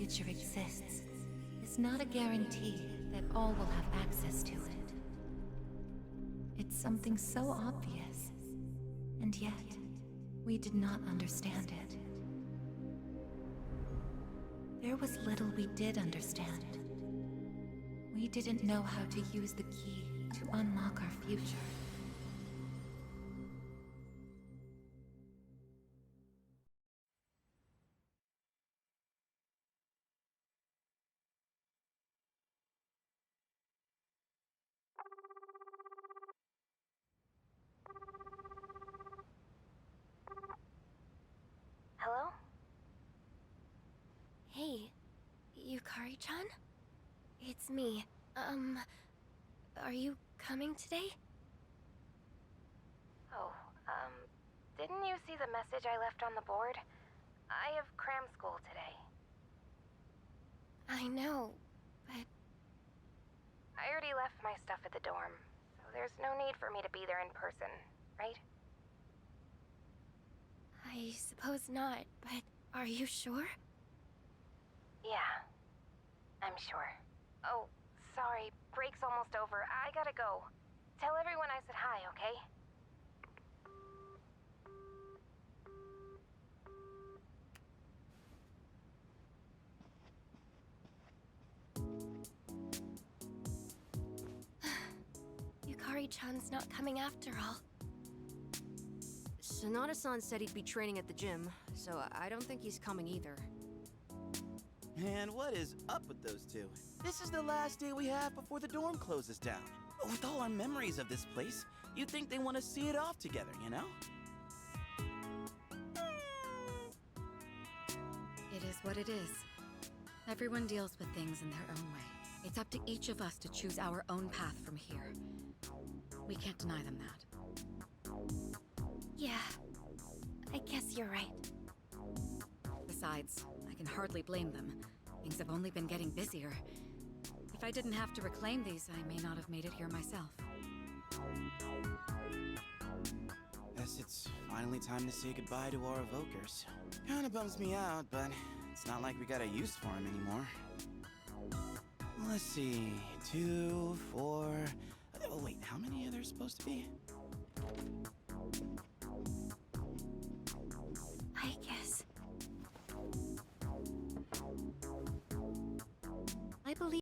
future exists is not a guarantee that all will have access to it. It's something so obvious, and yet we did not understand it. There was little we did understand. We didn't know how to use the key to unlock our future. Hello? Hey, Yukari-chan? It's me. Are you coming today? Oh, didn't you see the message I left on the board? I have cram school today. I know, but... I already left my stuff at the dorm, so there's no need for me to be there in person, right? I suppose not, but are you sure? Yeah, I'm sure. Oh, sorry, break's almost over. I gotta go. Tell everyone I said hi, okay? Yukari-chan's not coming after all. Sonata-san said he'd be training at the gym, so I don't think he's coming either. Man, what is up with those two? This is the last day we have before the dorm closes down. With all our memories of this place, you'd think they want to see it off together, you know? It is what it is. Everyone deals with things in their own way. It's up to each of us to choose our own path from here. We can't deny them that. Yeah, I guess you're right. Besides, I can hardly blame them. Things have only been getting busier. If I didn't have to reclaim these, I may not have made it here myself. Guess it's finally time to say goodbye to our evokers. Kinda bums me out, but it's not like we got a use for them anymore. Let's see, 2, 4... Oh wait, how many are there supposed to be?